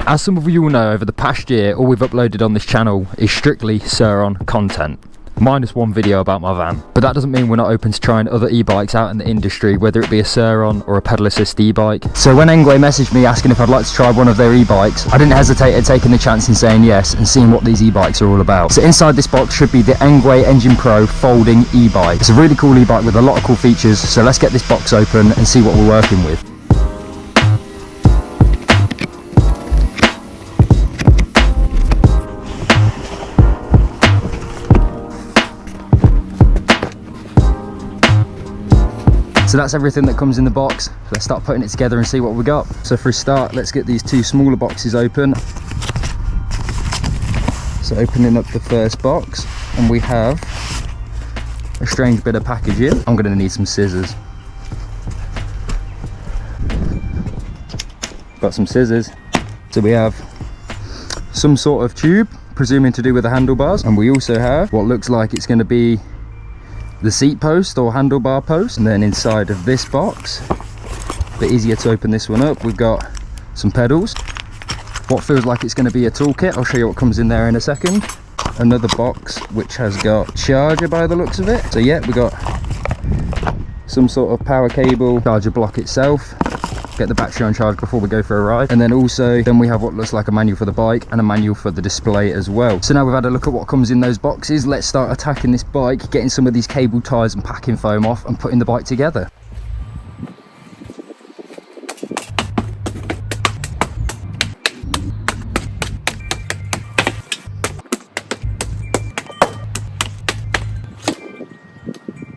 As some of you will know, over the past year, all we've uploaded on this channel is strictly Sur-Ron content. Minus one video about my van. But that doesn't mean we're not open to trying other e-bikes out in the industry, whether it be a Sur-Ron or a pedal assist e-bike. So when ENGWE messaged me asking if I'd like to try one of their e-bikes, I didn't hesitate at taking the chance and saying yes and seeing what these e-bikes are all about. So inside this box should be the ENGWE Engine Pro folding e-bike. It's a really cool e-bike with a lot of cool features, so let's get this box open and see what we're working with. So that's everything that comes in the box. Let's start putting it together and see what we got. So for a start, let's get these two smaller boxes open. So opening up the first box, and we have a strange bit of packaging. I'm going to need some scissors. Got some scissors. So we have some sort of tube, presuming to do with the handlebars, and we also have what looks like it's going to be the seat post or handlebar post. And then inside of this box, a bit easier to open this one up, we've got some pedals, what feels like it's going to be a toolkit. I'll show you what comes in there in a second. Another box which has got charger by the looks of it. So yeah, we got some sort of power cable, charger block itself, get the battery on charge before we go for a ride, and then we have what looks like a manual for the bike and a manual for the display as well. So now we've had a look at what comes in those boxes, let's start attacking this bike, getting some of these cable ties and packing foam off and putting the bike together.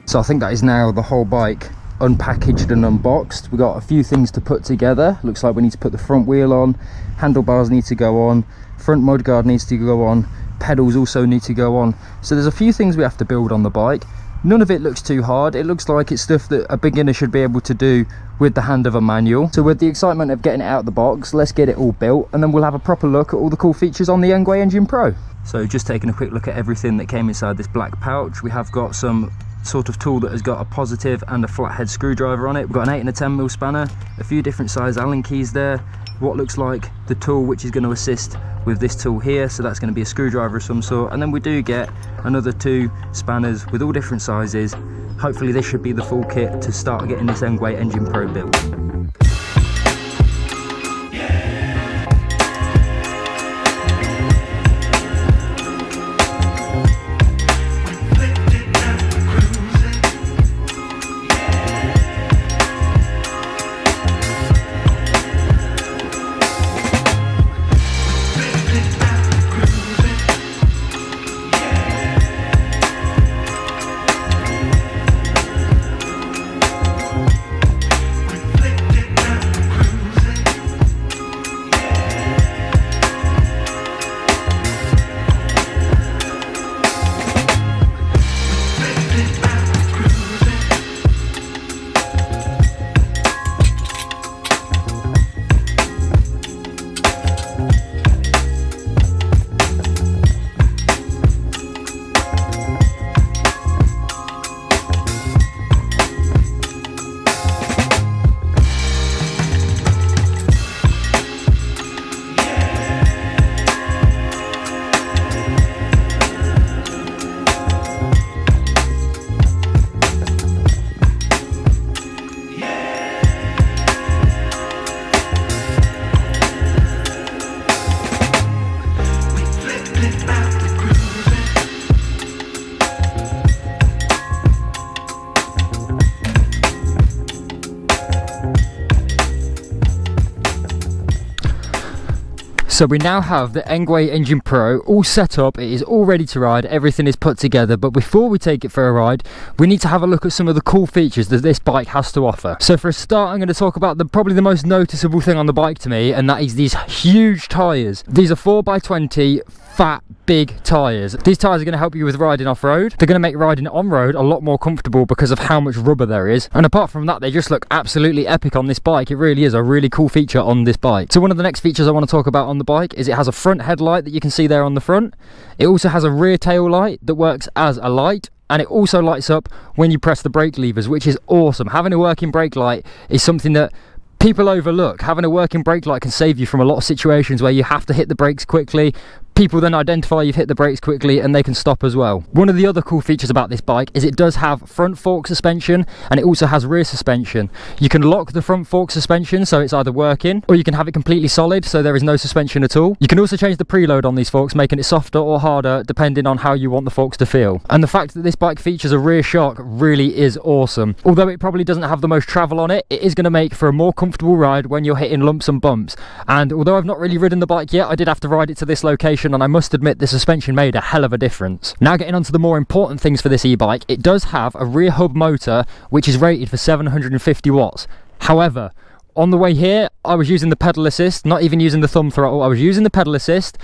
So I think that is now the whole bike unpackaged and unboxed. We've got a few things to put together. Looks like we need to put the front wheel on, handlebars need to go on, front mudguard needs to go on, pedals also need to go on. So there's a few things we have to build on the bike. None of it looks too hard. It looks like it's stuff that a beginner should be able to do with the hand of a manual. So with the excitement of getting it out of the box, let's get it all built, and then we'll have a proper look at all the cool features on the ENGWE Engine Pro. So just taking a quick look at everything that came inside this black pouch, we have got some sort of tool that has got a positive and a flathead screwdriver on it. We've got an 8 and a 10mm spanner, a few different size Allen keys there, what looks like the tool which is going to assist with this tool here, so that's going to be a screwdriver of some sort, and then we do get another 2 spanners with all different sizes. Hopefully this should be the full kit to start getting this ENGWE Engine Pro built. So we now have the ENGWE Engine Pro all set up, it is all ready to ride, everything is put together, but before we take it for a ride, we need to have a look at some of the cool features that this bike has to offer. So for a start, I'm going to talk about probably the most noticeable thing on the bike to me, and that is these huge tyres. These are 4x20 fat, big tyres. These tyres are going to help you with riding off-road. They're going to make riding on-road a lot more comfortable because of how much rubber there is. And apart from that, they just look absolutely epic on this bike. It really is a really cool feature on this bike. So one of the next features I want to talk about on the bike is it has a front headlight that you can see there on the front. It also has a rear tail light that works as a light. And it also lights up when you press the brake levers, which is awesome. Having a working brake light is something that people overlook. Having a working brake light can save you from a lot of situations where you have to hit the brakes quickly. People then identify you've hit the brakes quickly and they can stop as well. One of the other cool features about this bike is it does have front fork suspension, and it also has rear suspension. You can lock the front fork suspension so it's either working, or you can have it completely solid so there is no suspension at all. You can also change the preload on these forks, making it softer or harder depending on how you want the forks to feel. And the fact that this bike features a rear shock really is awesome. Although it probably doesn't have the most travel on it, it is going to make for a more comfortable ride when you're hitting lumps and bumps. And although I've not really ridden the bike yet, I did have to ride it to this location, and I must admit the suspension made a hell of a difference. Now getting on to the more important things for this e-bike, it does have a rear hub motor which is rated for 750 watts. However, on the way here I was using the pedal assist, not even using the thumb throttle, I was using the pedal assist,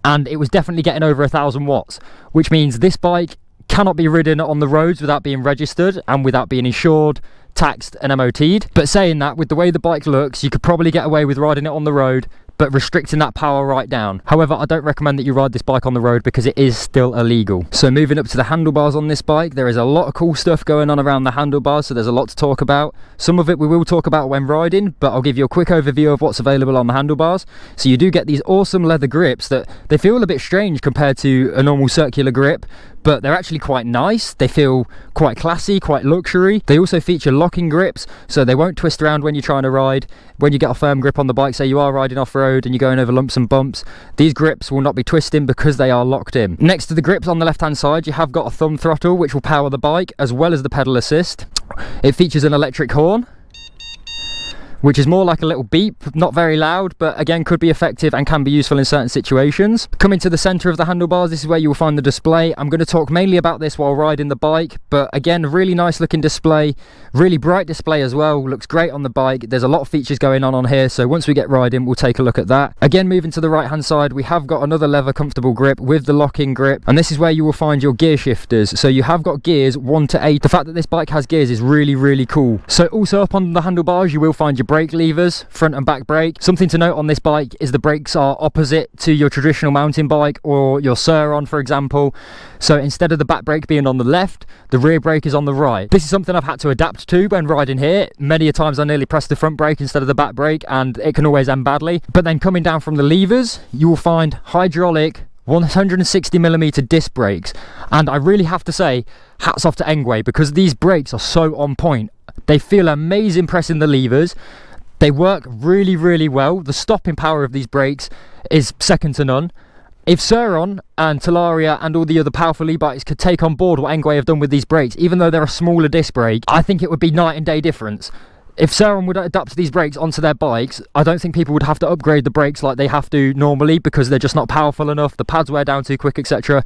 and it was definitely getting over 1000 watts, which means this bike cannot be ridden on the roads without being registered and without being insured, taxed and MOT'd. But saying that, with the way the bike looks, you could probably get away with riding it on the road, but restricting that power right down. However, I don't recommend that you ride this bike on the road because it is still illegal. So moving up to the handlebars on this bike, there is a lot of cool stuff going on around the handlebars, so there's a lot to talk about. Some of it we will talk about when riding, but I'll give you a quick overview of what's available on the handlebars. So you do get these awesome leather grips that they feel a bit strange compared to a normal circular grip, but they're actually quite nice. They feel quite classy, quite luxury. They also feature locking grips, so they won't twist around when you're trying to ride. When you get a firm grip on the bike, say you are riding off-road and you're going over lumps and bumps, these grips will not be twisting because they are locked in. Next to the grips on the left-hand side, you have got a thumb throttle which will power the bike as well as the pedal assist. It features an electric horn, which is more like a little beep, not very loud, but again could be effective and can be useful in certain situations. Coming to the center of the handlebars, this is where you will find the display. I'm going to talk mainly about this while riding the bike, but again, really nice looking display, really bright display as well, looks great on the bike. There's a lot of features going on here, so once we get riding, we'll take a look at that. Again, moving to the right hand side, we have got another leather comfortable grip with the locking grip, and this is where you will find your gear shifters. So you have got gears 1 to 8. The fact that this bike has gears is really, really cool. So also up on the handlebars, you will find your brake levers, front and back brake. Something to note on this bike is the brakes are opposite to your traditional mountain bike or your Sur-Ron, for example. So instead of the back brake being on the left, the rear brake is on the right. This is something I've had to adapt to when riding here. Many a times I nearly press the front brake instead of the back brake, and it can always end badly. But then coming down from the levers, you will find hydraulic 160mm disc brakes, and I really have to say hats off to ENGWE because these brakes are so on point. They feel amazing pressing the levers. They work really, really well. The stopping power of these brakes is second to none. If Sur-Ron and Talaria and all the other powerful e-bikes could take on board what ENGWE have done with these brakes, even though they're a smaller disc brake, I think it would be night and day difference. If Sur-Ron would adapt these brakes onto their bikes, I don't think people would have to upgrade the brakes like they have to normally because they're just not powerful enough, the pads wear down too quick, etc.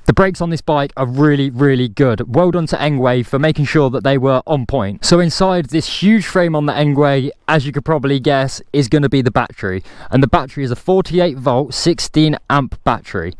The brakes on this bike are really, really good. Well done to ENGWE for making sure that they were on point. So inside this huge frame on the ENGWE, as you could probably guess, is going to be the battery. And the battery is a 48 volt, 16 amp battery.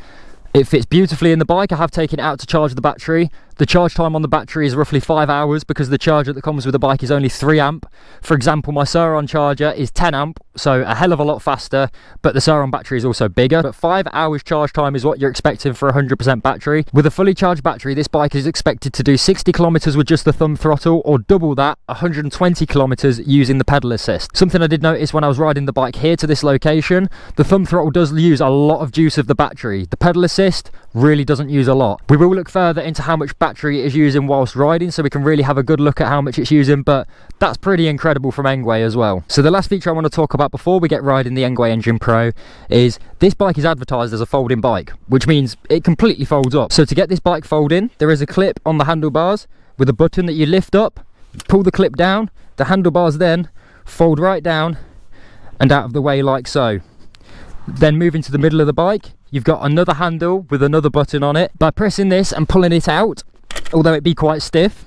It fits beautifully in the bike. I have taken it out to charge the battery. The charge time on the battery is roughly 5 hours because the charger that comes with the bike is only 3 amp. For example, my Sur-Ron charger is 10 amp, so a hell of a lot faster, but the Sur-Ron battery is also bigger. But 5 hours charge time is what you're expecting for a 100% battery. With a fully charged battery, this bike is expected to do 60 kilometers with just the thumb throttle, or double that, 120 kilometers using the pedal assist. Something I did notice when I was riding the bike here to this location, the thumb throttle does use a lot of juice of the battery. The pedal assist really doesn't use a lot. We will look further into how much battery it is using whilst riding, so we can really have a good look at how much it's using, but that's pretty incredible from ENGWE as well. So the last feature I want to talk about before we get riding the ENGWE Engine Pro is this bike is advertised as a folding bike, which means it completely folds up. So to get this bike folding, there is a clip on the handlebars with a button that you lift up, pull the clip down, the handlebars then fold right down and out of the way like so. Then moving to the middle of the bike, you've got another handle with another button on it. By pressing this and pulling it out, although it be quite stiff,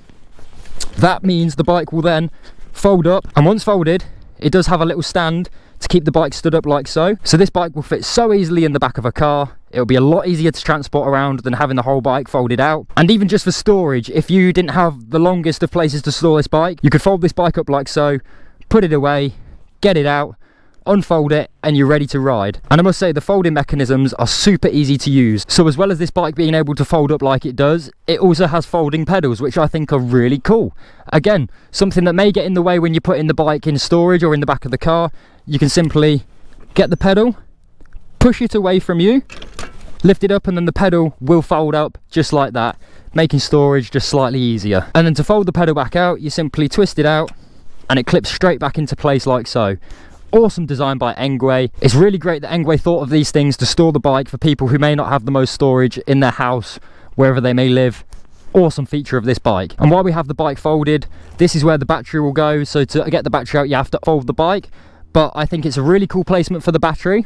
that means the bike will then fold up, and once folded it does have a little stand to keep the bike stood up like so. So this bike will fit so easily in the back of a car. It'll be a lot easier to transport around than having the whole bike folded out. And even just for storage, if you didn't have the longest of places to store this bike, you could fold this bike up like so, put it away, get it out, unfold it, and you're ready to ride. And I must say, the folding mechanisms are super easy to use. So as well as this bike being able to fold up like it does, it also has folding pedals, which I think are really cool. Again, something that may get in the way when you're putting the bike in storage or in the back of the car. You can simply get the pedal, push it away from you, lift it up, and then the pedal will fold up just like that, making storage just slightly easier. And then to fold the pedal back out, you simply twist it out and it clips straight back into place like so. Awesome design by ENGWE. It's really great that ENGWE thought of these things to store the bike for people who may not have the most storage in their house, wherever they may live. Awesome feature of this bike. And while we have the bike folded, this is where the battery will go. So to get the battery out, you have to fold the bike, but I think it's a really cool placement for the battery.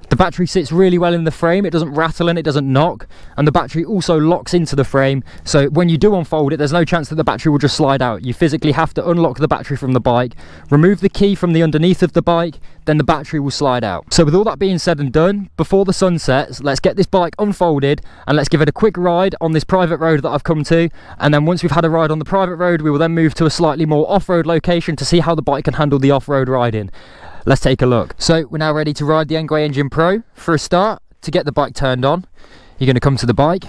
The battery sits really well in the frame, it doesn't rattle and it doesn't knock, and the battery also locks into the frame, so when you do unfold it, there's no chance that the battery will just slide out. You physically have to unlock the battery from the bike, remove the key from the underneath of the bike, then the battery will slide out. So with all that being said and done, before the sun sets, let's get this bike unfolded and let's give it a quick ride on this private road that I've come to, and then once we've had a ride on the private road, we will then move to a slightly more off-road location to see how the bike can handle the off-road riding. Let's take a look. So we're now ready to ride the ENGWE Engine Pro. For a start, to get the bike turned on, you're going to come to the bike.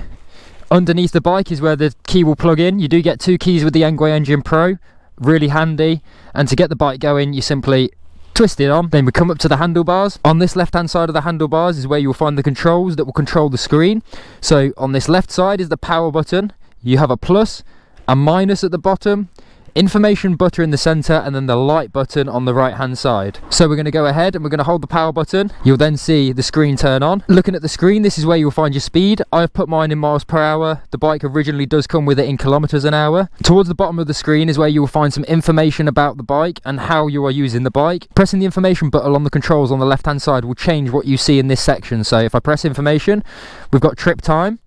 Underneath the bike is where the key will plug in. You do get 2 keys with the ENGWE Engine Pro, really handy. And to get the bike going, you simply twist it on. Then we come up to the handlebars. On this left hand side of the handlebars is where you'll find the controls that will control the screen. So on this left side is the power button. You have a plus, a minus at the bottom, information button in the center, and then the light button on the right hand side. So we're going to go ahead and we're going to hold the power button. You'll then see the screen turn on. Looking at the screen, this is where you'll find your speed. I've put mine in miles per hour. The bike originally does come with it in kilometers an hour. Towards the bottom of the screen is where you will find some information about the bike and how you are using the bike. Pressing the information button on the controls on the left hand side will change what you see in this section. So if I press information, we've got trip time,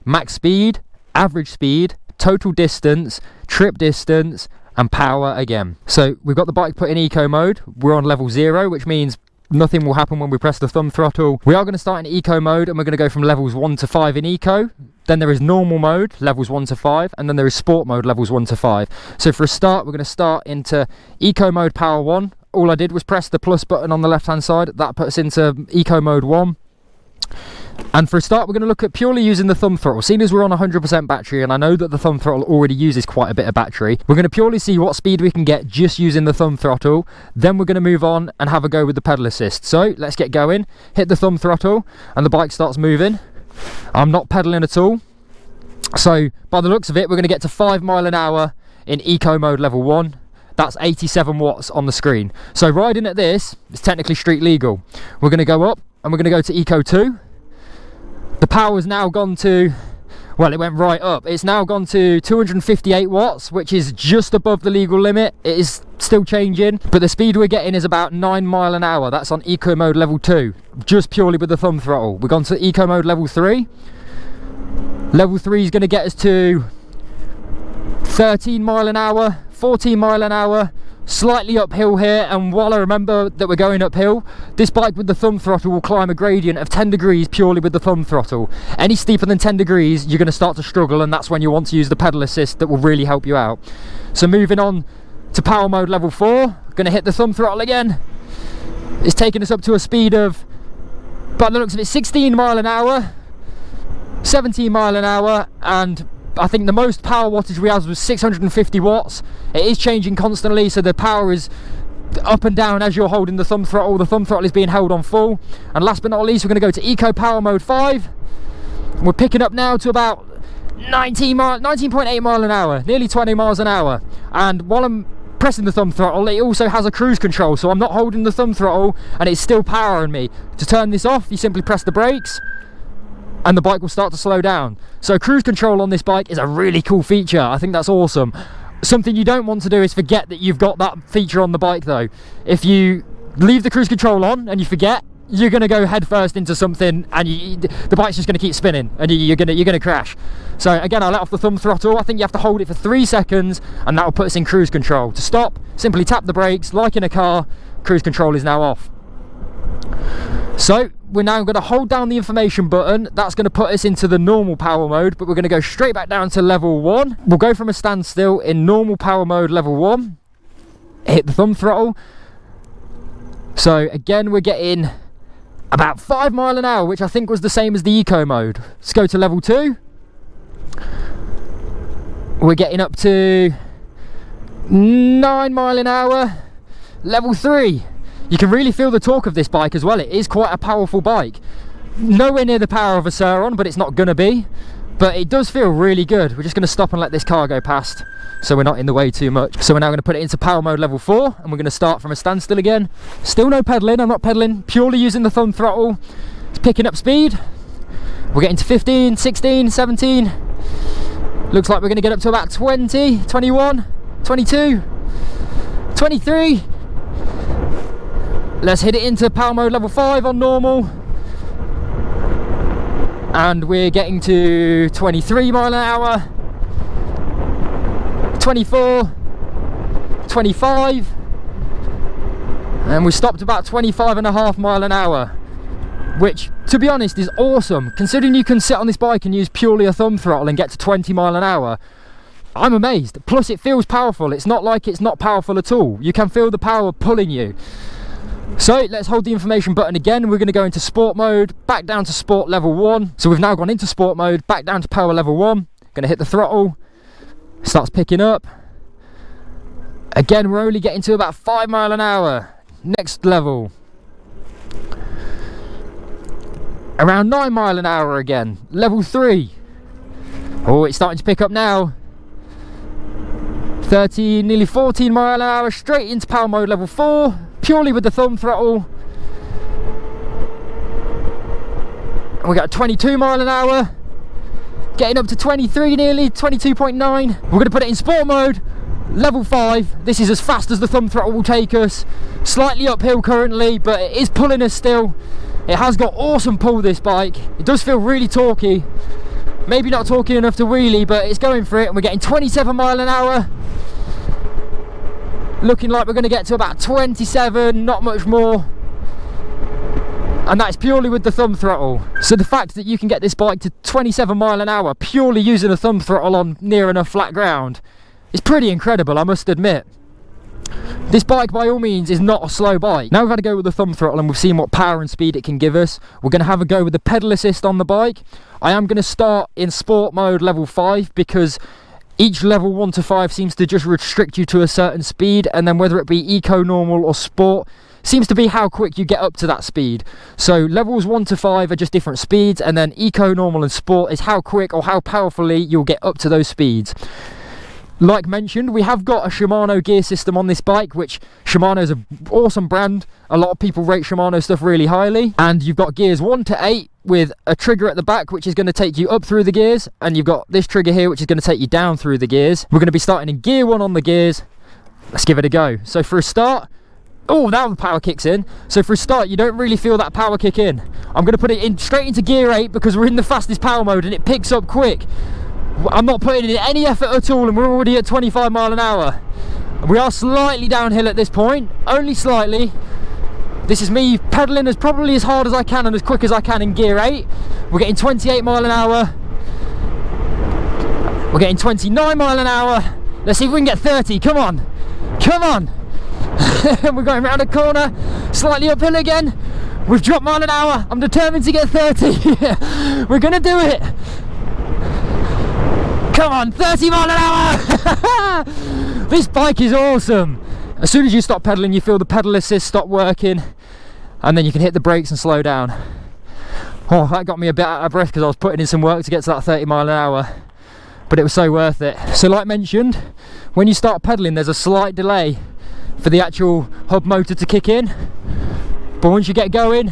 max speed, average speed, total distance, trip distance, and power again. So we've got the bike put in eco mode. We're on level 0, which means nothing will happen when we press the thumb throttle. We are going to start in eco mode, and we're going to go from levels 1 to 5 in eco. Then there is normal mode, levels 1 to 5, and then there is sport mode, levels 1 to 5. So for a start, we're going to start into eco mode power 1. All I did was press the plus button on the left hand side. That puts us into eco mode 1. And for a start, we're going to look at purely using the thumb throttle. Seeing as we're on 100% battery, and I know that the thumb throttle already uses quite a bit of battery, we're going to purely see what speed we can get just using the thumb throttle. Then we're going to move on and have a go with the pedal assist. So let's get going. Hit the thumb throttle and the bike starts moving. I'm not pedaling at all. So by the looks of it, we're going to get to 5 miles an hour in eco mode level 1. That's 87 watts on the screen. So riding at this is technically street legal. We're going to go up and we're going to go to eco 2. The power has now gone to, well, it went right up. It's now gone to 258 watts, which is just above the legal limit. It is still changing, but the speed we're getting is about 9 miles an hour. That's on eco mode level 2, just purely with the thumb throttle. We've gone to eco mode level 3. Level 3 is going to get us to 13 miles an hour, 14 miles an hour, slightly uphill here. And while I remember that we're going uphill, this bike with the thumb throttle will climb a gradient of 10 degrees purely with the thumb throttle. Any steeper than 10 degrees, you're going to start to struggle, and that's when you want to use the pedal assist that will really help you out. So moving on to power mode level 4, going to hit the thumb throttle again. It's taking us up to a speed of, by the looks of it, 16 miles an hour, 17 miles an hour, and I think the most power wattage we had was 650 watts. It is changing constantly, so the power is up and down as you're holding the thumb throttle. The thumb throttle is being held on full. And last but not least, we're going to go to eco power mode 5. We're picking up now to about 19.8 miles an hour, nearly 20 miles an hour. And while I'm pressing the thumb throttle, it also has a cruise control, so I'm not holding the thumb throttle and it's still powering me. To turn this off, you simply press the brakes and the bike will start to slow down. So cruise control on this bike is a really cool feature. I think that's awesome. Something you don't want to do is forget that you've got that feature on the bike though. If you leave the cruise control on and you forget, you're going to go head first into something, and the bike's just going to keep spinning, and you're going to crash. So again, I let off the thumb throttle. I think you have to hold it for 3 seconds, and that will put us in cruise control. To stop, simply tap the brakes like in a car. Cruise control is now off. So we're now going to hold down the information button. That's going to put us into the normal power mode, but we're going to go straight back down to level 1. We'll go from a standstill in normal power mode level 1. Hit the thumb throttle. So again, we're getting about 5 miles an hour, which I think was the same as the eco mode. Let's go to level 2. We're getting up to 9 miles an hour. Level 3. You can really feel the torque of this bike as well. It is quite a powerful bike. Nowhere near the power of a Sur-Ron, but it's not gonna be. But it does feel really good. We're just gonna stop and let this car go past, so we're not in the way too much. So we're now gonna put it into power mode level 4, and we're gonna start from a standstill again. Still no pedaling, I'm not pedaling, purely using the thumb throttle. It's picking up speed. We're getting to 15, 16, 17. Looks like we're gonna get up to about 20, 21, 22, 23. Let's hit it into power mode level 5 on normal. And we're getting to 23 miles an hour, 24, 25, and we stopped about 25.5 miles an hour, which, to be honest, is awesome. Considering you can sit on this bike and use purely a thumb throttle and get to 20 miles an hour, I'm amazed. Plus, it feels powerful. It's not like it's not powerful at all. You can feel the power pulling you. So let's hold the information button again. We're going to go into sport mode, back down to sport level 1. So we've now gone into sport mode, back down to power level 1. Going to hit the throttle. Starts picking up. Again, we're only getting to about 5 miles an hour. Next level. Around 9 miles an hour again. Level 3. Oh, it's starting to pick up now. 13, nearly 14 miles an hour, straight into power mode level 4. Purely with the thumb throttle. And we got 22 miles an hour, getting up to 23 nearly, 22.9. We're going to put it in sport mode, level 5. This is as fast as the thumb throttle will take us. Slightly uphill currently, but it is pulling us still. It has got awesome pull, this bike. It does feel really torquey. Maybe not torquey enough to wheelie, but it's going for it. And we're getting 27 miles an hour. Looking like we're going to get to about 27, not much more. And that's purely with the thumb throttle. So the fact that you can get this bike to 27 miles an hour purely using a thumb throttle on near enough flat ground is pretty incredible, I must admit. This bike by all means is not a slow bike. Now we've had a go with the thumb throttle and we've seen what power and speed it can give us. We're going to have a go with the pedal assist on the bike. I am going to start in sport mode level 5 because each level 1 to 5 seems to just restrict you to a certain speed, and then whether it be eco, normal or sport seems to be how quick you get up to that speed. So levels 1 to 5 are just different speeds, and then eco, normal and sport is how quick or how powerfully you'll get up to those speeds. Like mentioned, we have got a Shimano gear system on this bike, which Shimano is an awesome brand. A lot of people rate Shimano stuff really highly. And you've got gears 1 to 8 with a trigger at the back, which is going to take you up through the gears. And you've got this trigger here, which is going to take you down through the gears. We're going to be starting in gear 1 on the gears. Let's give it a go. So for a start, oh, now the power kicks in. So for a start, you don't really feel that power kick in. I'm going to put it in straight into gear 8 because we're in the fastest power mode and it picks up quick. I'm not putting in any effort at all and we're already at 25 miles an hour. We are slightly downhill at this point, only slightly. This is me pedaling as probably as hard as I can and as quick as I can in gear 8. We're getting 28 miles an hour. We're getting 29 miles an hour. Let's see if we can get 30, come on. Come on. We're going around a corner, slightly uphill again. We've dropped mile an hour. I'm determined to get 30. We're gonna do it. Come on, 30 miles an hour! This bike is awesome. As soon as you stop pedaling, you feel the pedal assist stop working, and then you can hit the brakes and slow down. Oh, that got me a bit out of breath because I was putting in some work to get to that 30 miles an hour, but it was so worth it. So like mentioned, when you start pedaling, there's a slight delay for the actual hub motor to kick in, but once you get going,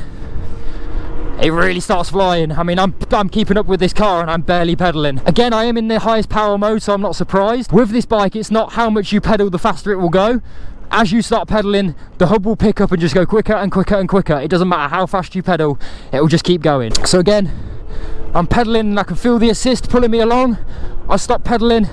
it really starts flying. I mean, I'm keeping up with this car and I'm barely pedaling. Again, I am in the highest power mode, so I'm not surprised. With this bike, it's not how much you pedal, the faster it will go. As you start pedaling, the hub will pick up and just go quicker and quicker and quicker. It doesn't matter how fast you pedal, it will just keep going. So again, I'm pedaling and I can feel the assist pulling me along. I stop pedaling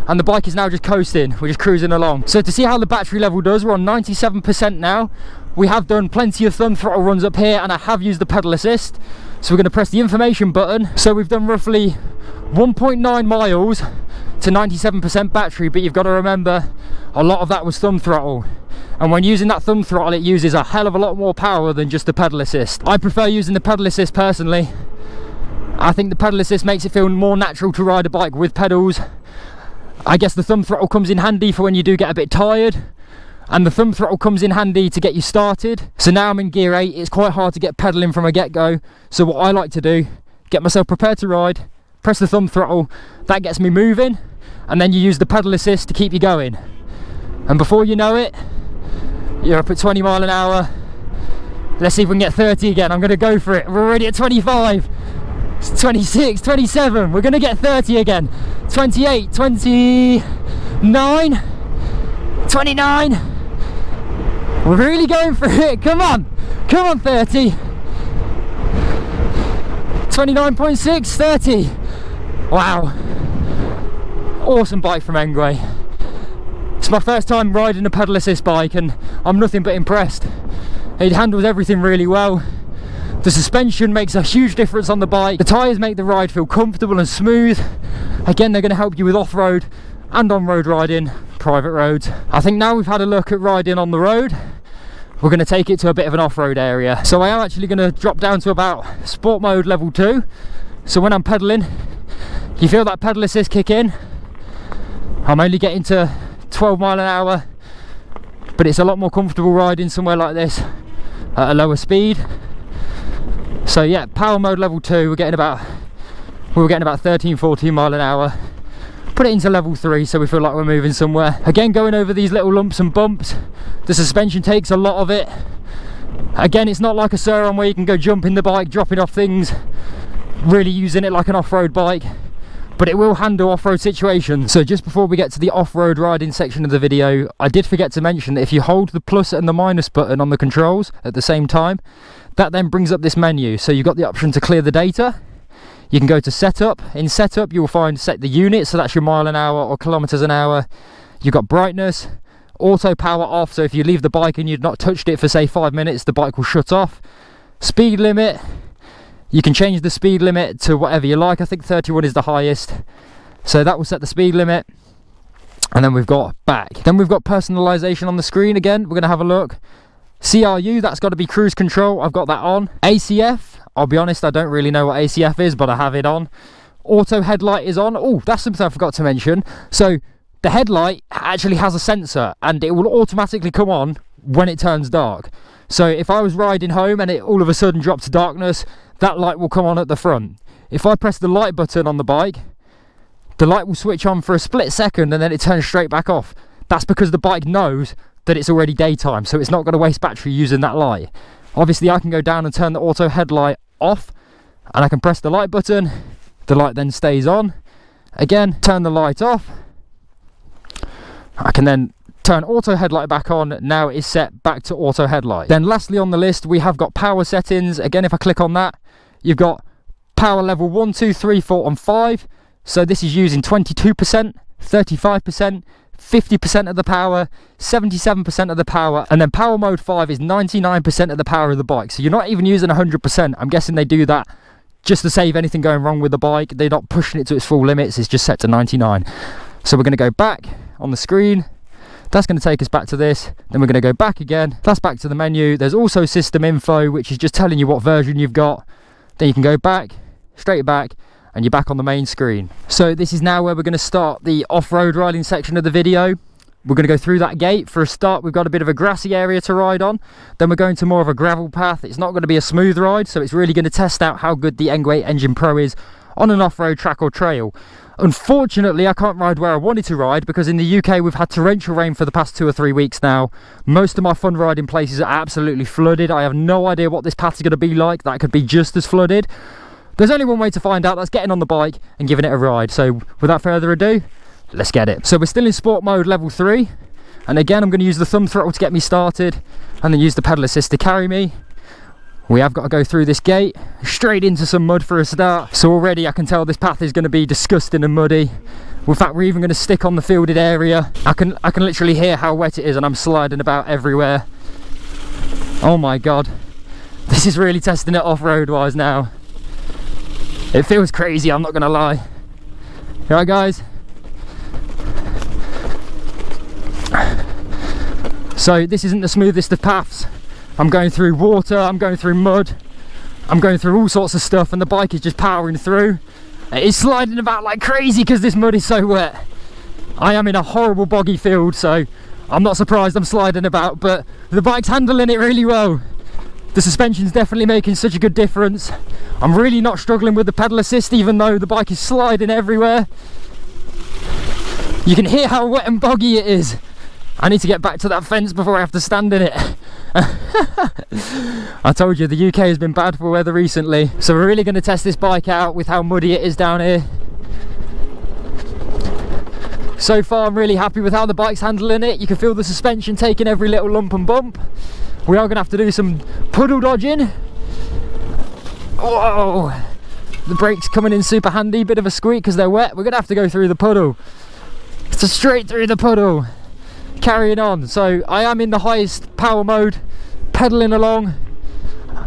and the bike is now just coasting. We're just cruising along. So to see how the battery level does, we're on 97% now. We have done plenty of thumb throttle runs up here and I have used the pedal assist. So we're going to press the information button. So we've done roughly 1.9 miles to 97% battery, but you've got to remember a lot of that was thumb throttle, and when using that thumb throttle it uses a hell of a lot more power than just the pedal assist. I prefer using the pedal assist personally. I think the pedal assist makes it feel more natural to ride a bike with pedals. I guess the thumb throttle comes in handy for when you do get a bit tired, and the thumb throttle comes in handy to get you started. So now I'm in gear 8, it's quite hard to get pedaling from a get-go, so what I like to do, get myself prepared to ride, press the thumb throttle, that gets me moving, and then you use the pedal assist to keep you going. And before you know it, you're up at 20 mile an hour. Let's see if we can get 30 again. I'm going to go for it. We're already at 25, 26, 27. We're going to get 30 again. 28, 29, 29. We're really going for it. Come on. Come on, 30. 29.6, 30. Wow. Awesome bike from ENGWE. It's my first time riding a pedal assist bike and I'm nothing but impressed. It handles everything really well. The suspension makes a huge difference on the bike. The tyres make the ride feel comfortable and smooth. Again, they're going to help you with off-road and on-road riding, private roads. I think now we've had a look at riding on the road, we're going to take it to a bit of an off-road area. So I am actually going to drop down to about sport mode level 2. So when I'm pedaling, you feel that pedal assist kick in. I'm only getting to 12 mile an hour, but it's a lot more comfortable riding somewhere like this at a lower speed. So yeah, power mode level 2, we were getting about 13-14 mile an hour. Put it into level 3 so we feel like we're moving somewhere. Again, going over these little lumps and bumps, the suspension takes a lot of it. Again, it's not like a Sur-Ron where you can go jumping the bike, dropping off things, really using it like an off-road bike, but it will handle off-road situations. So just before we get to the off-road riding section of the video, I did forget to mention that if you hold the plus and the minus button on the controls at the same time, that then brings up this menu. So you've got the option to clear the data. You can go to setup. In setup you will find set the unit, so that's your mile an hour or kilometers an hour. You've got brightness, auto power off, so if you leave the bike and you've not touched it for say 5 minutes, the bike will shut off. Speed limit, you can change the speed limit to whatever you like. I think 31 is the highest, so that will set the speed limit. And then we've got back. Then we've got personalization on the screen. Again, we're going to have a look. CRU, that's got to be cruise control, I've got that on. ACF, I'll be honest, I don't really know what ACF is, but I have it on. Auto headlight is on. Oh, that's something I forgot to mention. So the headlight actually has a sensor and it will automatically come on when it turns dark. So if I was riding home and it all of a sudden dropped to darkness, that light will come on at the front. If I press the light button on the bike, the light will switch on for a split second and then it turns straight back off. That's because the bike knows that it's already daytime, so it's not going to waste battery using that light. Obviously I can go down and turn the auto headlight off and I can press the light button, the light then stays on. Again, turn the light off, I can then turn auto headlight back on. Now it is set back to auto headlight. Then lastly on the list we have got power settings. Again, if I click on that, you've got power level 1, 2, 3, 4 and 5. So this is using 22%, 35%, 50% of the power, 77% of the power, and then power mode 5 is 99% of the power of the bike. So you're not even using 100%. I'm guessing they do that just to save anything going wrong with the bike. They're not pushing it to its full limits, it's just set to 99. So we're going to go back on the screen. That's going to take us back to this. Then we're going to go back again. That's back to the menu. There's also system info, which is just telling you what version you've got. Then you can go back, straight back, and you're back on the main screen. So this is now where we're going to start the off-road riding section of the video. We're going to go through that gate. For a start, we've got a bit of a grassy area to ride on. Then we're going to more of a gravel path. It's not going to be a smooth ride, so it's really going to test out how good the ENGWE Engine Pro is on an off-road track or trail. Unfortunately, I can't ride where I wanted to ride because in the UK we've had torrential rain for the past 2 or 3 weeks now. Most of my fun riding places are absolutely flooded. I have no idea what this path is going to be like. That could be just as flooded. There's only one way to find out, that's getting on the bike and giving it a ride. So without further ado, let's get it. So we're still in sport mode level 3, and again I'm going to use the thumb throttle to get me started and then use the pedal assist to carry me. We have got to go through this gate, straight into some mud for a start. So already I can tell this path is going to be disgusting and muddy. In fact, we're even going to stick on the fielded area. I can literally hear how wet it is and I'm sliding about everywhere. Oh my god, this is really testing it off-road wise now. It feels crazy, I'm not going to lie. Alright guys, So this isn't the smoothest of paths. I'm going through water, I'm going through mud, I'm going through all sorts of stuff, and the bike is just powering through. It is sliding about like crazy because this mud is so wet. I am in a horrible boggy field, so I'm not surprised I'm sliding about, but the bike's handling it really well. The suspension's definitely making such a good difference. I'm really not struggling with the pedal assist, even though the bike is sliding everywhere. You can hear how wet and boggy it is. I need to get back to that fence before I have to stand in it. I told you the UK has been bad for weather recently, so we're really going to test this bike out with how muddy it is down here. So far I'm really happy with how the bike's handling it. You can feel the suspension taking every little lump and bump. We are going to have to do some puddle dodging. Whoa! The brakes coming in super handy, bit of a squeak because they're wet. We're going to have to go through the puddle. It's straight through the puddle. Carrying on. So I am in the highest power mode, pedaling along.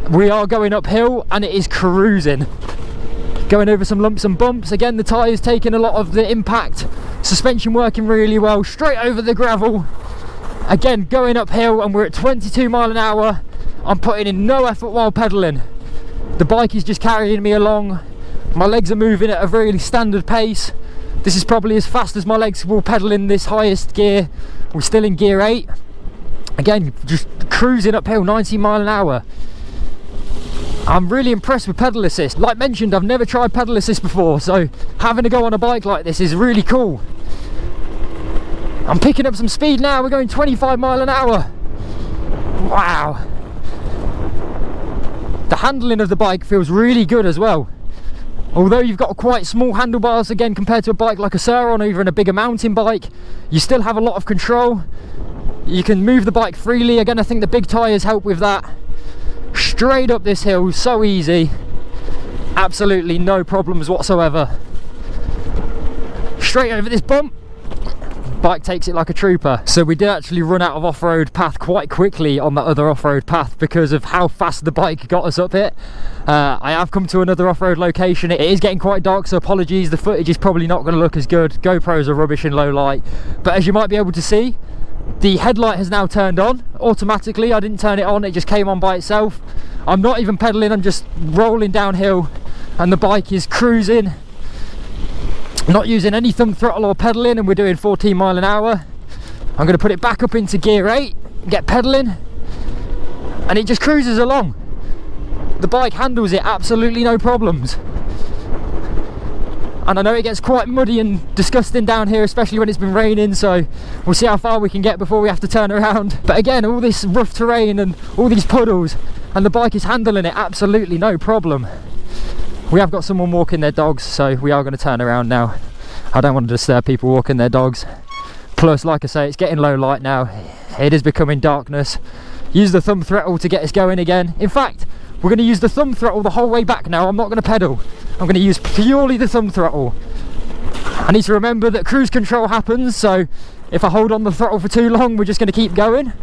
We are going uphill and it is cruising. Going over some lumps and bumps. Again, the tyres taking a lot of the impact. Suspension working really well. Straight over the gravel. Again, going uphill, and we're at 22 mile an hour. I'm putting in no effort while pedaling. The bike is just carrying me along. My legs are moving at a really standard pace. This is probably as fast as my legs will pedal in this highest gear. We're still in gear 8. Again, just cruising uphill, 19 mile an hour. I'm really impressed with pedal assist. Like mentioned, I've never tried pedal assist before, so having to go on a bike like this is really cool. I'm picking up some speed now. We're going 25 mile an hour. Wow. The handling of the bike feels really good as well. Although you've got quite small handlebars, again, compared to a bike like a Sur-Ron or even a bigger mountain bike, you still have a lot of control. You can move the bike freely. Again, I think the big tyres help with that. Straight up this hill, so easy. Absolutely no problems whatsoever. Straight over this bump. Bike takes it like a trooper. So we did actually run out of off-road path quite quickly on that other off-road path because of how fast the bike got us up it. I have come to another off-road location. It is getting quite dark, so apologies, the footage is probably not going to look as good. GoPros are rubbish in low light, but as you might be able to see, the headlight has now turned on automatically. I didn't turn it on, it just came on by itself. I'm not even pedaling, I'm just rolling downhill and the bike is cruising. Not using any thumb throttle or pedaling, and we're doing 14 mile an hour. I'm going to put it back up into gear 8, get pedaling, and it just cruises along. The bike handles it absolutely no problems. And I know it gets quite muddy and disgusting down here, especially when it's been raining, so we'll see how far we can get before we have to turn around. But again, all this rough terrain and all these puddles, and the bike is handling it absolutely no problem. We have got someone walking their dogs, so we are going to turn around now. I don't want to disturb people walking their dogs. Plus, like I say, it's getting low light now. It is becoming darkness. Use the thumb throttle to get us going again. In fact, we're going to use the thumb throttle the whole way back now. I'm not going to pedal. I'm going to use purely the thumb throttle. I need to remember that cruise control happens, so if I hold on the throttle for too long, we're just going to keep going.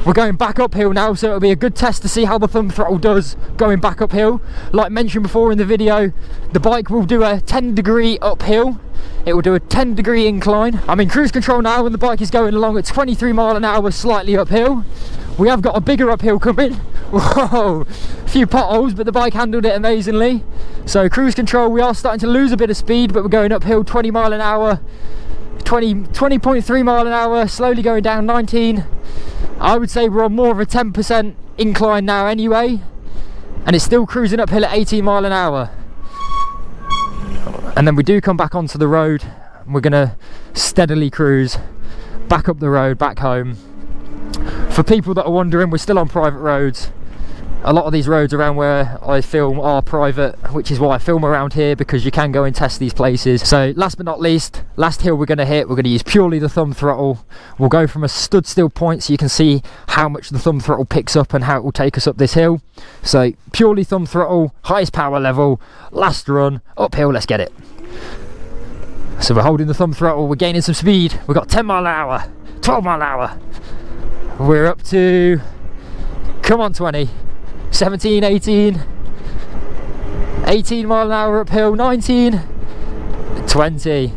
We're going back uphill now, so it'll be a good test to see how the thumb throttle does going back uphill. Like mentioned before in the video, the bike will do a 10-degree uphill. It will do a 10-degree incline. I'm in cruise control now and the bike is going along at 23 mile an hour, slightly uphill. We have got a bigger uphill coming. Whoa, a few potholes, but the bike handled it amazingly. So cruise control, we are starting to lose a bit of speed, but we're going uphill 20 mile an hour, 20.3 mile an hour, slowly going down 19. I would say we're on more of a 10% incline now anyway, and it's still cruising uphill at 18 mile an hour. And then we do come back onto the road. We're gonna steadily cruise back up the road, back home. For people that are wondering, we're still on private roads. A lot of these roads around where I film are private, which is why I film around here, because you can go and test these places. So last but not least, last hill we're going to hit, we're going to use purely the thumb throttle. We'll go from a stood still point so you can see how much the thumb throttle picks up and how it will take us up this hill. So purely thumb throttle, highest power level, last run, uphill, let's get it. So we're holding the thumb throttle, we're gaining some speed. We've got 10 mile an hour, 12 mile an hour. We're up to, come on 20. 17, 18 mile an hour uphill, 19, 20.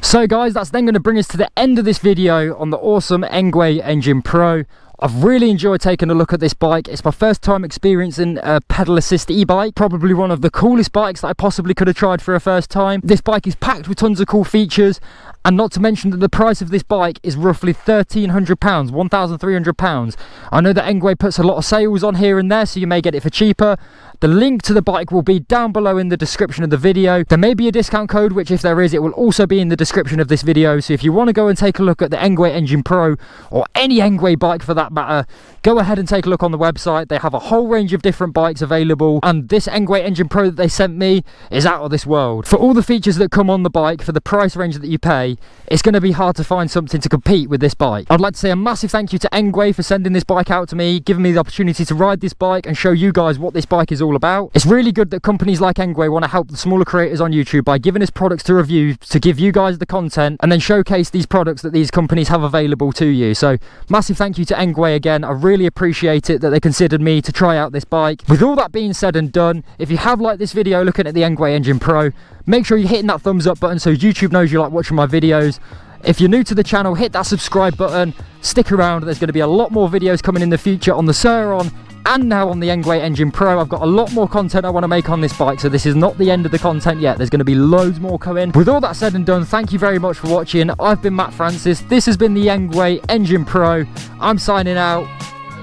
So guys, that's then going to bring us to the end of this video on the awesome ENGWE Engine Pro. I've really enjoyed taking a look at this bike. It's my first time experiencing a pedal assist e-bike. Probably one of the coolest bikes that I possibly could have tried for a first time. This bike is packed with tons of cool features, and not to mention that the price of this bike is roughly £1,300, £1,300. I know that ENGWE puts a lot of sales on here and there, so you may get it for cheaper. The link to the bike will be down below in the description of the video. There may be a discount code, which if there is, it will also be in the description of this video. So if you want to go and take a look at the ENGWE Engine Pro, or any ENGWE bike for that matter, go ahead and take a look on the website. They have a whole range of different bikes available, and this ENGWE Engine Pro that they sent me is out of this world. For all the features that come on the bike, for the price range that you pay, it's going to be hard to find something to compete with this bike. I'd like to say a massive thank you to ENGWE for sending this bike out to me, giving me the opportunity to ride this bike and show you guys what this bike is all about. It's really good that companies like ENGWE want to help the smaller creators on YouTube by giving us products to review, to give you guys the content, and then showcase these products that these companies have available to you. So massive thank you to ENGWE again. I really appreciate it that they considered me to try out this bike. With all that being said and done, if you have liked this video looking at the ENGWE Engine Pro, make sure you're hitting that thumbs up button so YouTube knows you like watching my videos. If you're new to the channel, hit that subscribe button, stick around. There's going to be a lot more videos coming in the future on the Sur-On and now on the ENGWE Engine Pro. I've got a lot more content I want to make on this bike, so this is not the end of the content yet. There's going to be loads more coming. With all that said and done, thank you very much for watching. I've been Matt Francis. This has been the ENGWE Engine Pro. I'm signing out.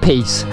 Peace.